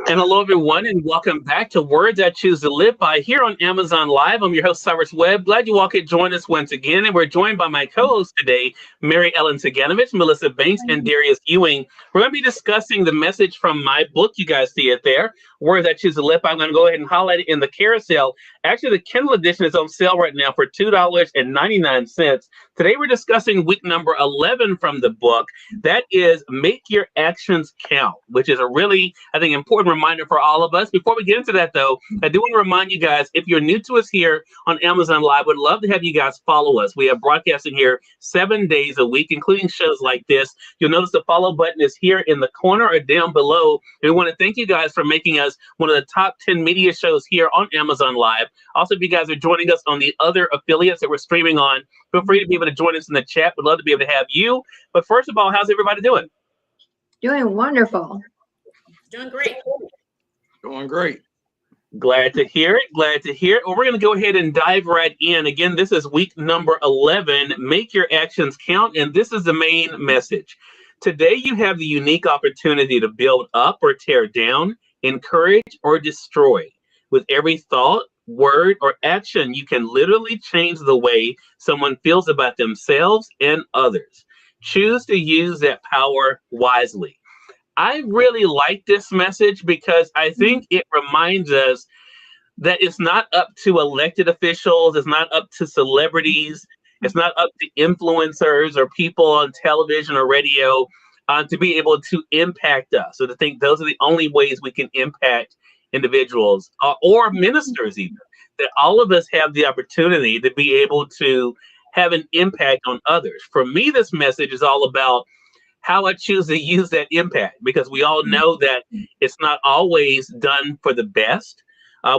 And hello, everyone, and welcome back to Words I Choose to Live By here on Amazon Live. I'm your host, Cyrus Webb. Glad you all could join us once again. And we're joined by my co hosts today, Mary Ellen Ciganovich, Melissa Banks, and Darius Ewing. We're going to be discussing the message from my book. You guys see it there, Words I Choose to Live By. I'm going to go ahead and highlight it in the carousel. Actually, the Kindle edition is on sale right now for $2.99. Today, we're discussing week number 11 from the book. That is Make Your Actions Count, which is a really, I think, important reminder for all of us. Before we get into that, though, I do want to remind you guys, if you're new to us here on Amazon Live, would love to have you guys follow us. We have broadcasting here 7 days a week, including shows like this. You'll notice the follow button is here in the corner or down below. And we want to thank you guys for making us one of the top 10 media shows here on Amazon Live. Also, if you guys are joining us on the other affiliates that we're streaming on, feel free to be able to join us in the chat. We'd love to be able to have you. But first of all, how's everybody doing? Doing wonderful. Doing great. Going great. Glad to hear it. Glad to hear it. Well, we're going to go ahead and dive right in. Again, this is week number 11. Make your actions count. And this is the main message. Today, you have the unique opportunity to build up or tear down, encourage or destroy. With every thought, word, or action, you can literally change the way someone feels about themselves and others. Choose to use that power wisely. I really like this message because I think it reminds us that it's not up to elected officials, it's not up to celebrities, it's not up to influencers or people on television or radio to be able to impact us. So to think those are the only ways we can impact individuals or ministers, even that all of us have the opportunity to be able to have an impact on others. For me, this message is all about how I choose to use that impact, because we all know that it's not always done for the best.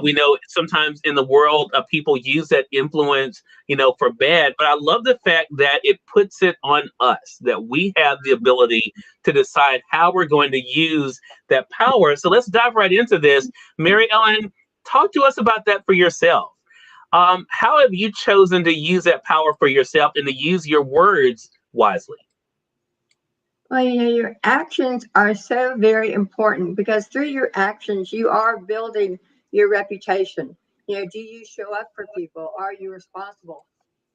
We know sometimes in the world, people use that influence, for bad. But I love the fact that it puts it on us, that we have the ability to decide how we're going to use that power. So let's dive right into this. Mary Ellen, talk to us about that for yourself. How have you chosen to use that power for yourself and to use your words wisely? Well, your actions are so very important because through your actions, you are building your reputation. Do you show up for people? Are you responsible?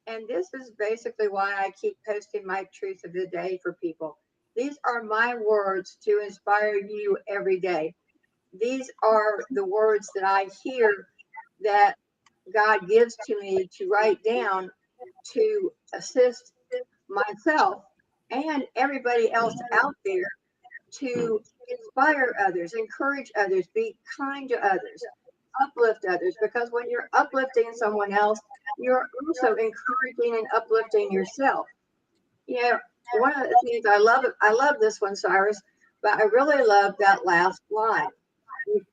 And this is basically why I keep posting my truth of the day for people. These are my words to inspire you every day. These are the words that I hear that God gives to me to write down to assist myself and everybody else out there to inspire others, encourage others, be kind to others, uplift others. Because when you're uplifting someone else, you're also encouraging and uplifting yourself. One of the things I love this one, Cyrus, but I really love that last line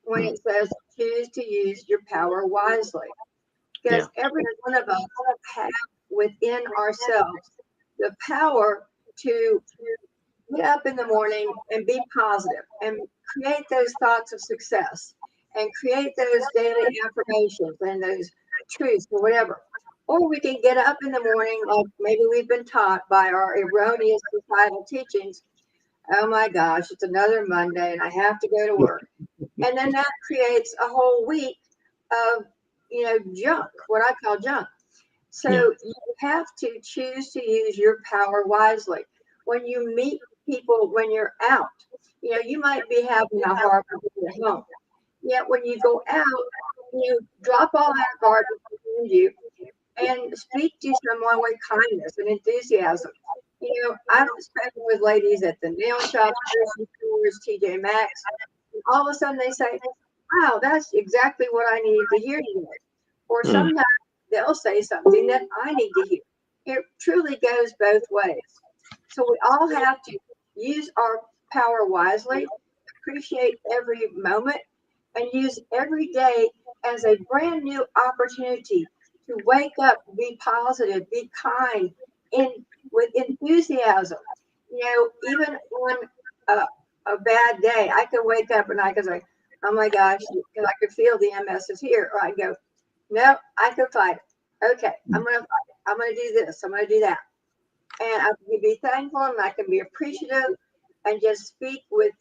when it says, choose to use your power wisely. Because every one of us have within ourselves the power to get up in the morning and be positive and create those thoughts of success and create those daily affirmations and those truths or whatever. Or we can get up in the morning, like maybe we've been taught by our erroneous societal teachings. Oh my gosh, it's another Monday and I have to go to work. And then that creates a whole week of, junk, what I call junk. So you have to choose to use your power wisely. When you meet people, when you're out, you might be having a hard day at home. Yet when you go out, you drop all that garbage behind you and speak to someone with kindness and enthusiasm. I've spoken with ladies at the nail shop, stores, TJ Maxx, and all of a sudden they say, wow, that's exactly what I needed to hear today. Or sometimes they'll say something that I need to hear. It truly goes both ways. So we all have to use our power wisely, appreciate every moment, and use every day as a brand new opportunity to wake up, be positive, be kind, with enthusiasm. Even on a bad day, I can wake up and I can say, oh my gosh, because I could feel the MS is here. Or I go, no, I can fight it. Okay, I'm going to fight it. I'm going to do this. I'm going to do that. And I can be thankful and I can be appreciative and just speak with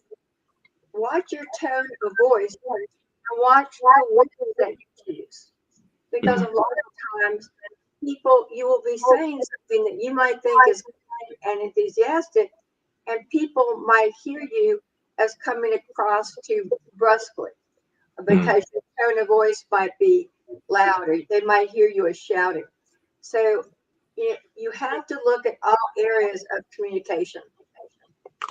watch your tone of voice and watch the words that you choose. Because a lot of times you will be saying something that you might think is kind and enthusiastic, and people might hear you as coming across too brusquely because your tone of voice might be louder. They might hear you as shouting. So you have to look at all areas of communication.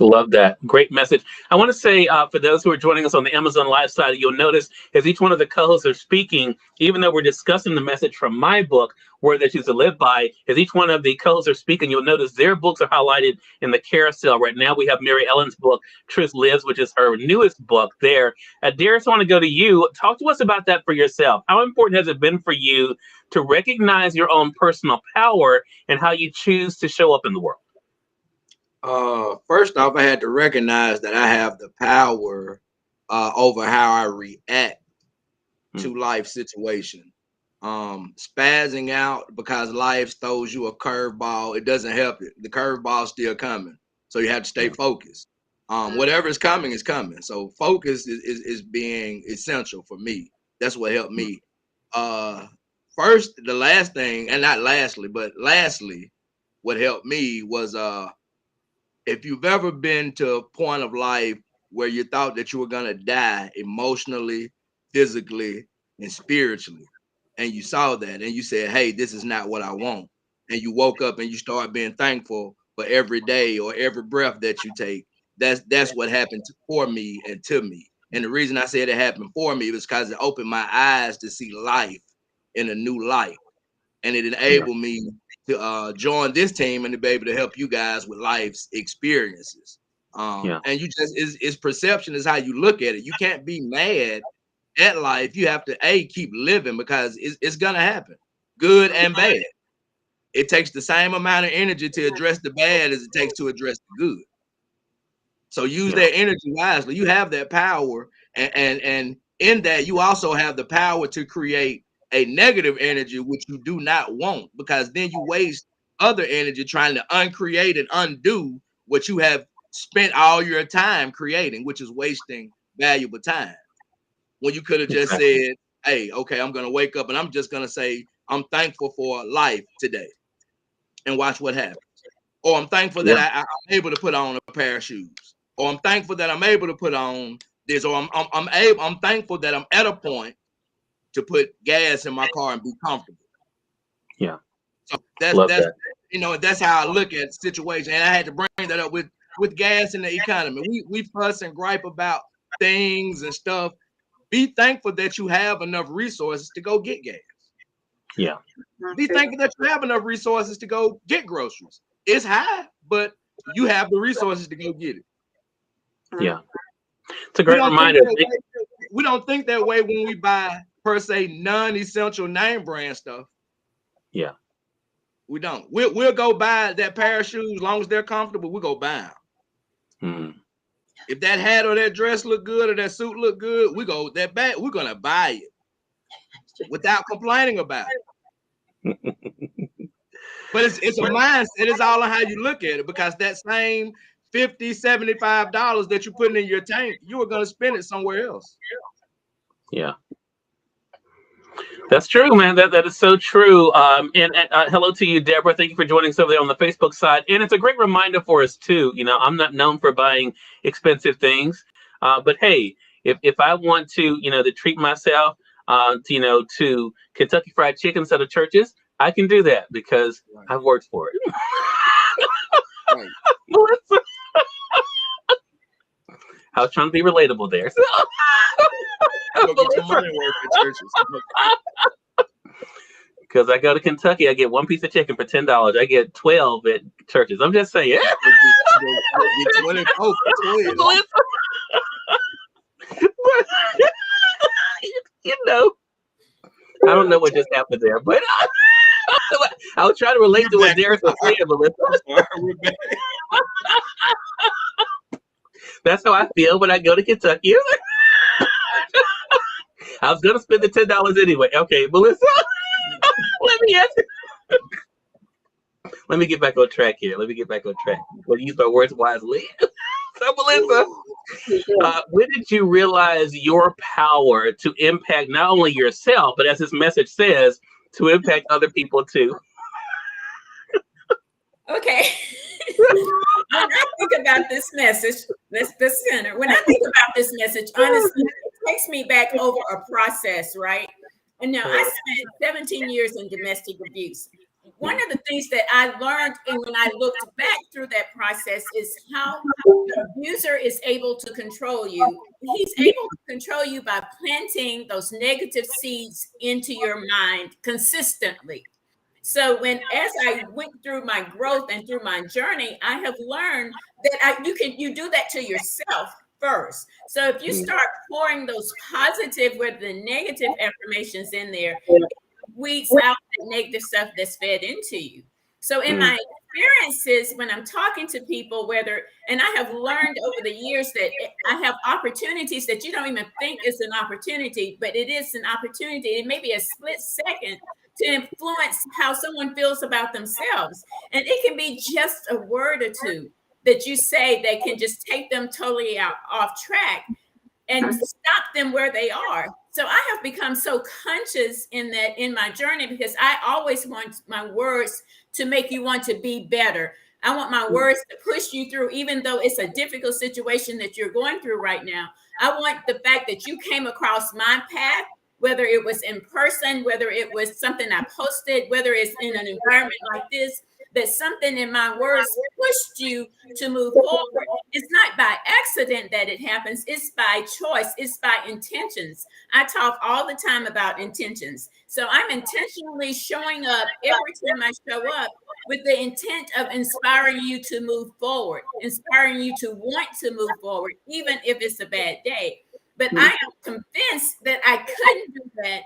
Love that. Great message. I want to say for those who are joining us on the Amazon Live side, you'll notice as each one of the co-hosts are speaking, even though we're discussing the message from my book, Word That You to Live By, as each one of the co-hosts are speaking, you'll notice their books are highlighted in the carousel. Right now, we have Mary Ellen's book, Truth Lives, which is her newest book there. Darius, I want to go to you. Talk to us about that for yourself. How important has it been for you to recognize your own personal power and how you choose to show up in the world? First off, I had to recognize that I have the power over how I react to life situation. Spazzing out because life throws you a curveball, it doesn't help it. The curveball's still coming, so you have to stay focused. Whatever is coming is coming. So focus is being essential for me. That's what helped me. First, the last thing, and not lastly, but lastly, what helped me was if you've ever been to a point of life where you thought that you were going to die emotionally, physically, and spiritually, and you saw that and you said, hey, this is not what I want. And you woke up and you start being thankful for every day or every breath that you take. That's what happened for me and to me. And the reason I said it happened for me was because it opened my eyes to see life in a new light. And it enabled me to join this team and to be able to help you guys with life's experiences. And you just it's perception is how you look at it. You can't be mad at life. You have to keep living because it's gonna happen, good and bad. It takes the same amount of energy to address the bad as it takes to address the good. So use that energy wisely. You have that power, and in that you also have the power to create a negative energy, which you do not want, because then you waste other energy trying to uncreate and undo what you have spent all your time creating, which is wasting valuable time. When you could have just said, hey, okay, I'm going to wake up and I'm just going to say, I'm thankful for life today and watch what happens. Or I'm thankful that I'm able to put on a pair of shoes. Or I'm thankful that I'm able to put on this. Or I'm thankful that I'm at a point to put gas in my car and be comfortable. Yeah. So that's how I look at the situation. And I had to bring that up with gas in the economy. We fuss and gripe about things and stuff. Be thankful that you have enough resources to go get gas. Yeah. Be thankful that you have enough resources to go get groceries. It's high, but you have the resources to go get it. Yeah. It's a great reminder. We don't think that way when we buy, per se, non-essential name brand stuff. Yeah. We don't. We'll go buy that pair of shoes as long as they're comfortable. We'll go buy them. If that hat or that dress look good or that suit look good, we're gonna buy it without complaining about it. But it's a mindset. It's all on how you look at it, because that same $50, $75 that you're putting in your tank, you are gonna spend it somewhere else. Yeah. That's true, man. That is so true. And hello to you, Deborah. Thank you for joining us over there on the Facebook side. And it's a great reminder for us too. I'm not known for buying expensive things, but hey, if I want to, to treat myself, to Kentucky Fried Chicken instead of churches, I can do that because I've worked for it. Right. I was trying to be relatable there. Go get your money worth at churches. Because I go to Kentucky, I get one piece of chicken for $10. I get 12 at churches. I'm just saying. Get 24 for 12. I don't know what just happened there, but I was trying to relate to what Darius was saying, Melissa. That's how I feel when I go to Kentucky. I was going to spend the $10 anyway. Okay, Melissa, let me get back on track here. Let me get back on track. We'll use my words wisely. So, Melissa, You should. When did you realize your power to impact not only yourself, but as this message says, to impact other people too? Okay. When I think about this message, that's the center. When I think about this message, honestly, it takes me back over a process, right? And now I spent 17 years in domestic abuse. One of the things that I learned, and when I looked back through that process, is how the abuser is able to control you. He's able to control you by planting those negative seeds into your mind consistently. So as I went through my growth and through my journey, I have learned that you do that to yourself first. So if you start pouring those positive with the negative affirmations in there, it weeds out the negative stuff that's fed into you. So in my experiences, when I'm talking to people, and I have learned over the years that I have opportunities that you don't even think is an opportunity, but it is an opportunity. It may be a split second to influence how someone feels about themselves. And it can be just a word or two that you say that can just take them totally off track and stop them where they are. So I have become so conscious in my journey, because I always want my words to make you want to be better. I want my words to push you through, even though it's a difficult situation that you're going through right now. I want the fact that you came across my path, whether it was in person, whether it was something I posted, whether it's in an environment like this, that something in my words pushed you to move forward. It's not by accident that it happens. It's by choice. It's by intentions. I talk all the time about intentions. So I'm intentionally showing up every time I show up with the intent of inspiring you to move forward, inspiring you to want to move forward, even if it's a bad day. But I am convinced that I couldn't do that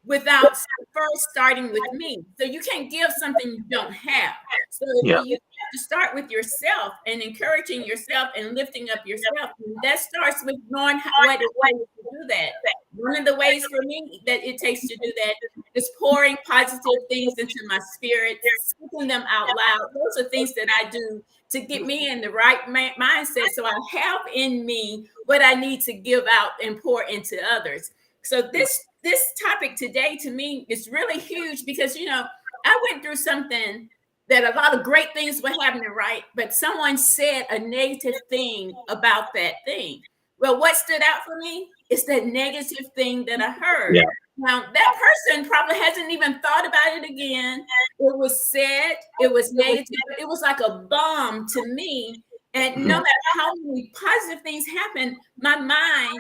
without first starting with me. So you can't give something you don't have. So you have to start with yourself and encouraging yourself and lifting up yourself. And that starts with knowing what it takes to do that. One of the ways for me that it takes to do that is pouring positive things into my spirit, speaking them out loud. Those are things that I do to get me in the right mindset, so I have in me what I need to give out and pour into others. So this topic today to me is really huge, because I went through something that a lot of great things were happening, right? But someone said a negative thing about that thing. Well, what stood out for me is that negative thing that I heard. Yeah. Now, that person probably hasn't even thought about it again. It was said, it was negative, but it was like a bomb to me. And no matter how many positive things happen, my mind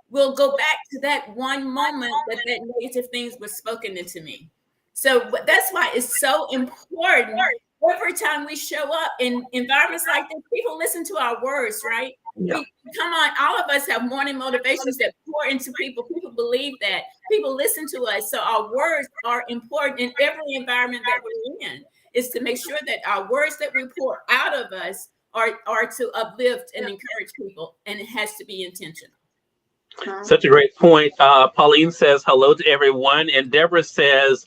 will go back to that one moment that negative things were spoken into me. So that's why it's so important. Every time we show up in environments like this, people listen to our words, right? Yeah. Come on, all of us have morning motivations that pour into people. People believe that. People listen to us. So our words are important in every environment that we're in, is to make sure that our words that we pour out of us are to uplift and encourage people. And it has to be intentional. Such a great point. Pauline says hello to everyone. And Deborah says,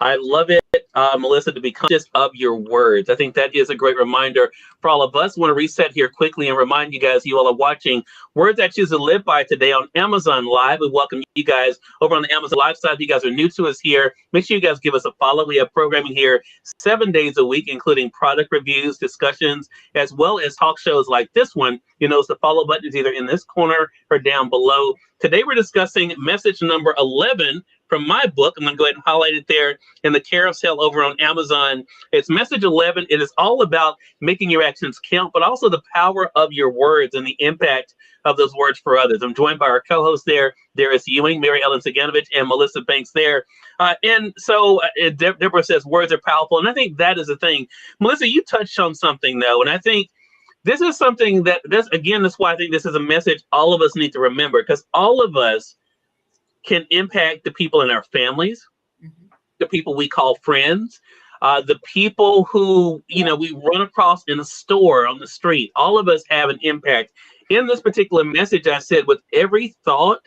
I love it, Melissa, to be conscious of your words. I think that is a great reminder for all of us. I want to reset here quickly and remind you guys, you all are watching Words I Choose to Live By today on Amazon Live. We welcome you guys over on the Amazon Live side. If you guys are new to us here, make sure you guys give us a follow. We have programming here 7 days a week, including product reviews, discussions, as well as talk shows like this one. You notice the follow button is either in this corner or down below. Today, we're discussing message number 11 from my book. I'm going to go ahead and highlight it there in the carousel over on Amazon. It's message 11. It is all about making your actions count, but also the power of your words and the impact of those words for others. I'm joined by our co-hosts there, Darius Ewing, Mary Ellen Ciganovich, and Melissa Banks there. And so Deborah says words are powerful. And I think that is the thing. Melissa, you touched on something, though, and I think this is something that's why I think this is a message all of us need to remember, because all of us can impact the people in our families, the people we call friends, the people who, we run across in a store, on the street. All of us have an impact. In this particular message, I said with every thought,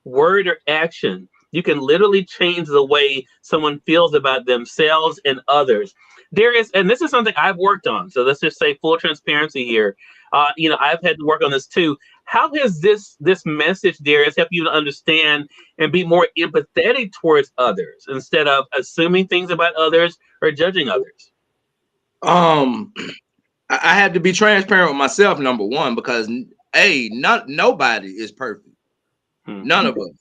word, or action, you can literally change the way someone feels about themselves and others. There is, and this is something I've worked on. So let's just say full transparency here. I've had to work on this too. How has this message, Darius, helped you to understand and be more empathetic towards others instead of assuming things about others or judging others? I had to be transparent with myself, number one, because nobody is perfect. None of us.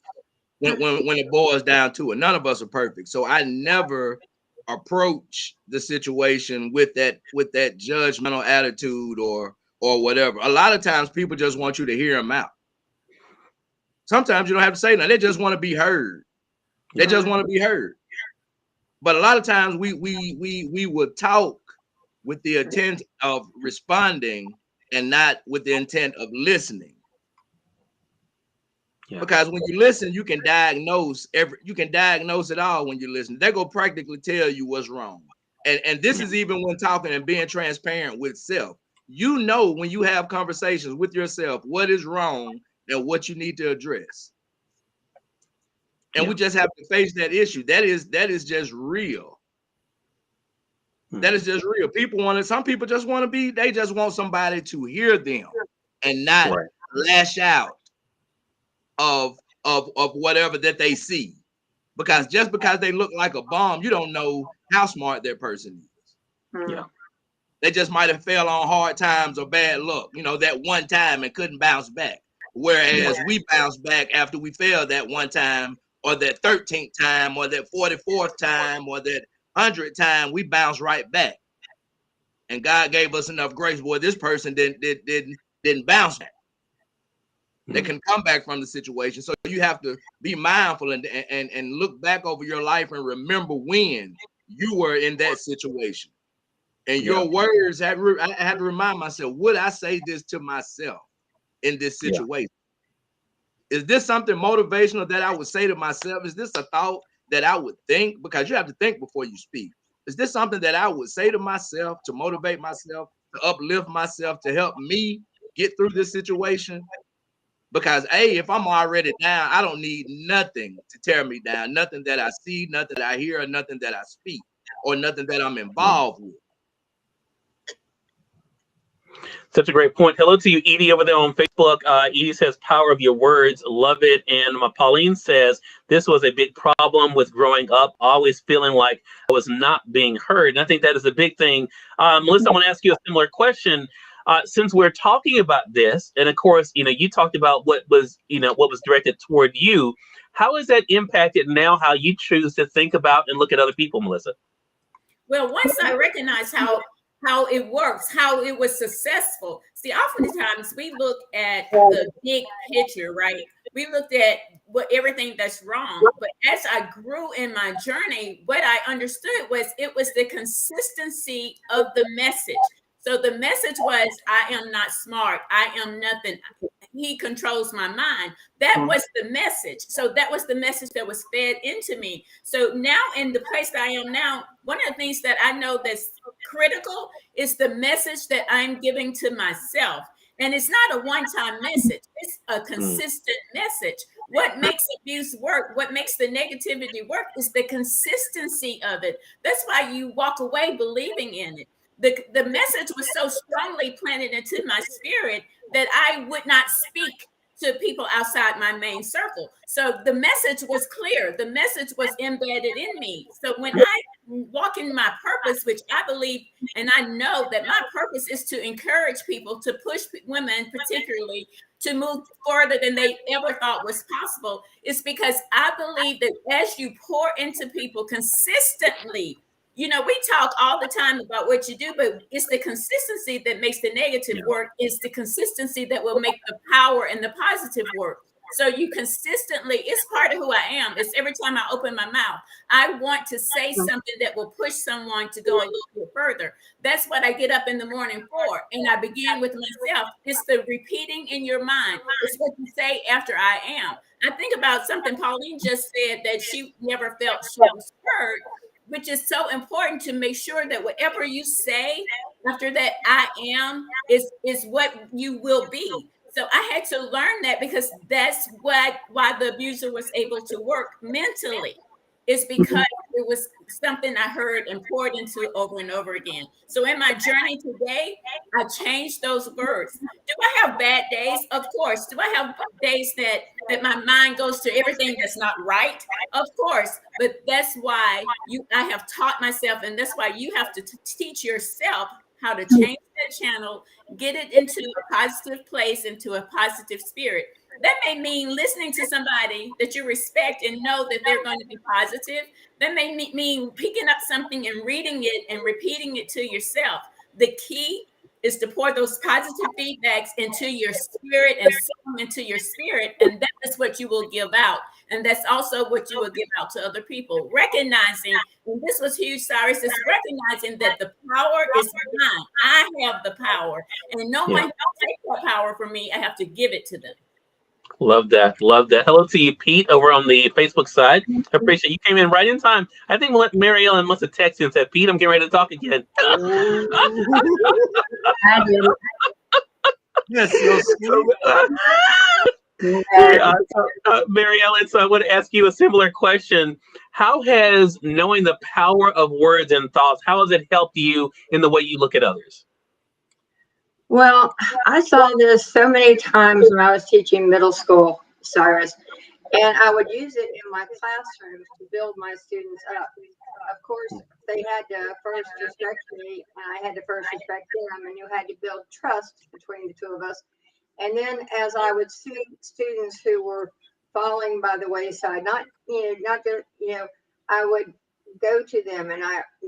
When it boils down to it, none of us are perfect. So I never approach the situation with that judgmental attitude or whatever. A lot of times people just want you to hear them out. Sometimes you don't have to say nothing. They just want to be heard. They just want to be heard. But a lot of times we would talk with the intent of responding and not with the intent of listening. Yeah. Because when you listen, you can diagnose it all when you listen. They're gonna practically tell you what's wrong. And this is even when talking and being transparent with self. You know when you have conversations with yourself what is wrong and what you need to address. And we just have to face that issue. That is just real. That is just real. Some people just want to be, they just want somebody to hear them and not lash out of whatever that they see. Because just because they look like a bomb, you don't know how smart that person is. Yeah. They just might have fell on hard times or bad luck, that one time and couldn't bounce back. Whereas we bounce back after we failed that one time or that 13th time or that 44th time or that 100th time, we bounce right back. And God gave us enough grace. Boy, this person didn't bounce back. They can come back from the situation. So you have to be mindful and look back over your life and remember when you were in that situation. And your words, I had to remind myself, would I say this to myself in this situation? Is this something motivational that I would say to myself? Is this a thought that I would think? Because you have to think before you speak. Is this something that I would say to myself to motivate myself, to uplift myself, to help me get through this situation? Because if I'm already down, I don't need nothing to tear me down. Nothing that I see, nothing that I hear, or nothing that I speak, or nothing that I'm involved with. Such a great point. Hello to you, Edie, over there on Facebook. Edie says, power of your words. Love it. And Pauline says, this was a big problem with growing up, always feeling like I was not being heard. And I think that is a big thing. Melissa, I want to ask you a similar question. Since we're talking about this, and of course, you talked about what was directed toward you. How has that impacted now how you choose to think about and look at other people, Melissa? Well, once I recognized how it works, how it was successful. See, oftentimes we look at the big picture, right? We looked at everything that's wrong. But as I grew in my journey, what I understood was it was the consistency of the message. So the message was, I am not smart. I am nothing. He controls my mind. That was the message. So that was the message that was fed into me. So now in the place that I am now, one of the things that I know that's critical is the message that I'm giving to myself. And it's not a one-time message. It's a consistent message. What makes abuse work, what makes the negativity work is the consistency of it. That's why you walk away believing in it. The message was so strongly planted into my spirit that I would not speak to people outside my main circle. So the message was clear. The message was embedded in me. So when I walk in my purpose, which I believe and I know that my purpose is to encourage people, to push women particularly to move further than they ever thought was possible, it's because I believe that as you pour into people consistently, we talk all the time about what you do, but it's the consistency that makes the negative work. It's the consistency that will make the power and the positive work. So you consistently, it's part of who I am. It's every time I open my mouth, I want to say something that will push someone to go a little bit further. That's what I get up in the morning for. And I begin with myself. It's the repeating in your mind. It's what you say after I am. I think about something Pauline just said, that she never felt she was heard, which is so important to make sure that whatever you say after that I am is what you will be. So I had to learn that, because that's why the abuser was able to work mentally. It's because it was something I heard and poured into over and over again. So in my journey today, I changed those words. Do I have bad days? Of course. Do I have days that my mind goes to everything that's not right? Of course. But that's why I have taught myself, and that's why you have to teach yourself how to change that channel, get it into a positive place, into a positive spirit. That may mean listening to somebody that you respect and know that they're going to be positive. That may mean picking up something and reading it and repeating it to yourself. The key is to pour those positive feedbacks into your spirit and sow into your spirit, and that is what you will give out. And that's also what you will give out to other people. Recognizing, and this was huge, Cyrus, is recognizing that the power is mine. I have the power, and no one can take that power from me. I have to give it to them. Love that. Love that. Hello to you, Pete, over on the Facebook side. I appreciate you came in right in time. I think Mary Ellen must have texted you and said, Pete, I'm getting ready to talk again. I did. Yes, yes. Mary Ellen, so I want to ask you a similar question. How has knowing the power of words and thoughts, how has it helped you in the way you look at others? Well, I saw this so many times when I was teaching middle school, Cyrus, and I would use it in my classrooms to build my students up. Of course, they had to first respect me, and I had to first respect them, and you had to build trust between the two of us. And then as I would see students who were falling by the wayside, I would go to them, and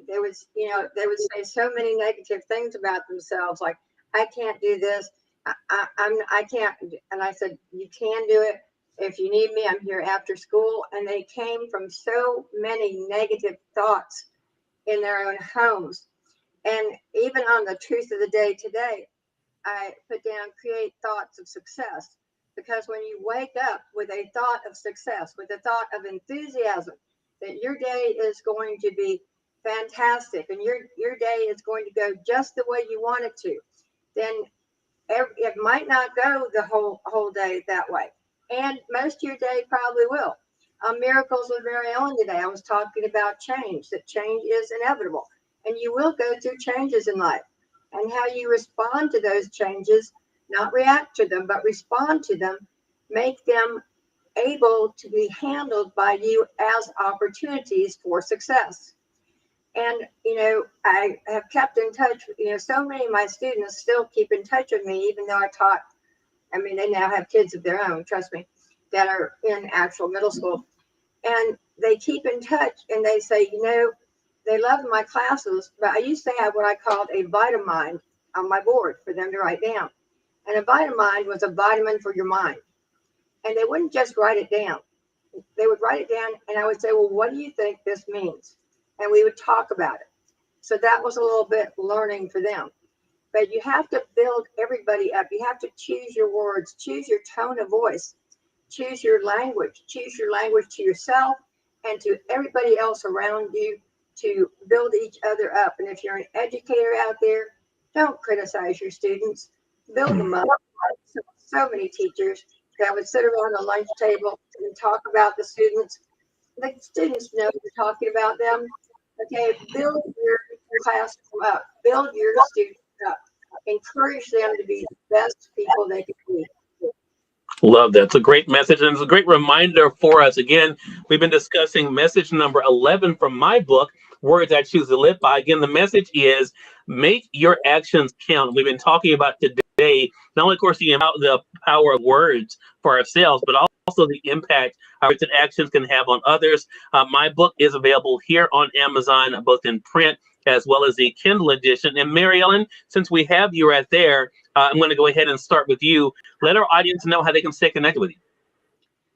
they would say so many negative things about themselves, like, I can't do this. I can't. And I said, you can do it. If you need me, I'm here after school. And they came from so many negative thoughts in their own homes. And even on the truth of the day today, I put down create thoughts of success. Because when you wake up with a thought of success, with a thought of enthusiasm, that your day is going to be fantastic and your day is going to go just the way you want it to, then it might not go the whole day that way. And most of your day probably will. Miracles with Mary Ellen today, I was talking about change, that change is inevitable. And you will go through changes in life. And how you respond to those changes, not react to them, but respond to them, make them able to be handled by you as opportunities for success. And, I have kept in touch, so many of my students still keep in touch with me, even though they now have kids of their own, trust me, that are in actual middle school. And they keep in touch and they say, they love my classes, but I used to have what I called a vitamin on my board for them to write down. And a vitamin was a vitamin for your mind. And they wouldn't just write it down. They would write it down and I would say, well, what do you think this means? And we would talk about it. So that was a little bit learning for them. But you have to build everybody up. You have to choose your words, choose your tone of voice, choose your language to yourself and to everybody else around you to build each other up. And if you're an educator out there, don't criticize your students, build them up. So many teachers that would sit around the lunch table and talk about the students. The students know you're talking about them. Okay, build your class up, build your students up, encourage them to be the best people they can be. Love that. It's a great message, and it's a great reminder for us. Again, we've been discussing message number 11 from my book, Words I Choose to Live By. Again, the message is make your actions count. We've been talking about today, not only, of course, the power of words for ourselves, but also the impact our words and actions can have on others. My book is available here on Amazon, both in print as well as the Kindle edition. And Mary Ellen, since we have you right there, I'm going to go ahead and start with you. Let our audience know how they can stay connected with you.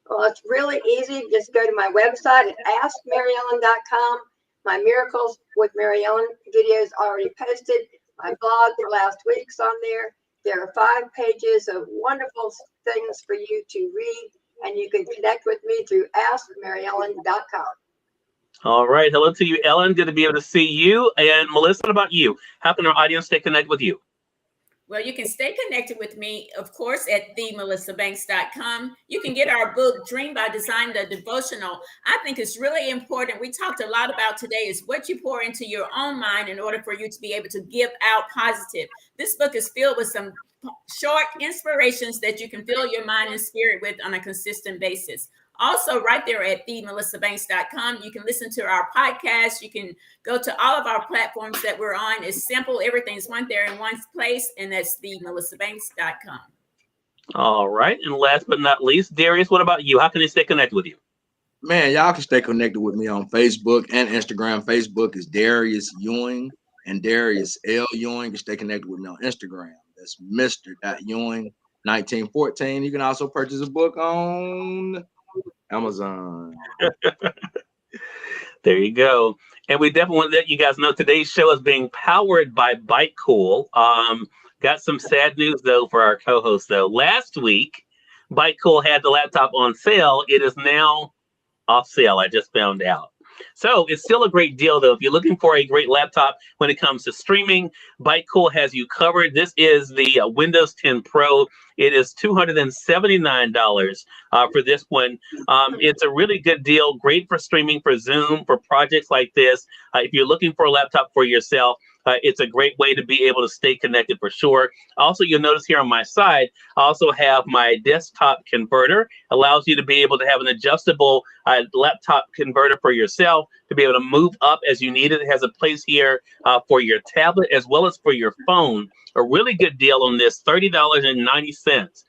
Well, it's really easy. Just go to my website at askmaryellen.com. My Miracles with Mary Ellen videos already posted. My blog for last week's on there. There are 5 pages of wonderful things for you to read, and you can connect with me through askmaryellen.com. All right. Hello to you, Ellen. Good to be able to see you. And Melissa, what about you? How can our audience stay connected with you? Well, you can stay connected with me, of course, at themelissabanks.com. You can get our book, Dream by Design, the devotional. I think it's really important. We talked a lot about today is what you pour into your own mind in order for you to be able to give out positive. This book is filled with some short inspirations that you can fill your mind and spirit with on a consistent basis. Also, right there at themelissabanks.com, you can listen to our podcast. You can go to all of our platforms that we're on. It's simple. Everything's there in one place, and that's themelissabanks.com. All right. And last but not least, Darius, what about you? How can they stay connected with you? Man, y'all can stay connected with me on Facebook and Instagram. Facebook is Darius Ewing and Darius L. Ewing. You can stay connected with me on Instagram. That's Mr.Ewing1914. You can also purchase a book on Amazon. There you go. And we definitely want to let you guys know today's show is being powered by Bite Cool. Got some sad news, though, for our co-host, though. Last week, Bite Cool had the laptop on sale. It is now off sale. I just found out. So it's still a great deal, though. If you're looking for a great laptop when it comes to streaming, Bite Cool has you covered. This is the Windows 10 Pro. It is $279 for this one. It's a really good deal. Great for streaming, for Zoom, for projects like this. If you're looking for a laptop for yourself, it's a great way to be able to stay connected for sure. Also, you'll notice here on my side, I also have my desktop converter. Allows you to be able to have an adjustable laptop converter for yourself to be able to move up as you need it. It has a place here for your tablet as well as for your phone. A really good deal on this, $30.90.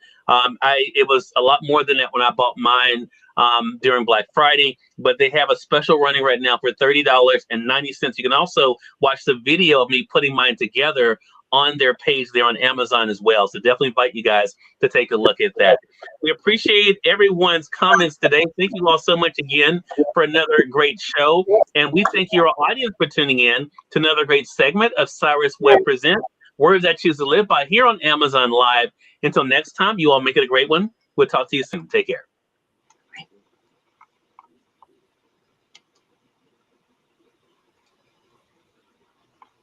It was a lot more than that when I bought mine during Black Friday, but they have a special running right now for $30.90. You can also watch the video of me putting mine together on their page there on Amazon as well. So definitely invite you guys to take a look at that. We appreciate everyone's comments today. Thank you all so much again for another great show. And we thank your audience for tuning in to another great segment of Cyrus Webb Presents, Words I Choose to Live By, here on Amazon Live. Until next time, you all make it a great one. We'll talk to you soon. Take care.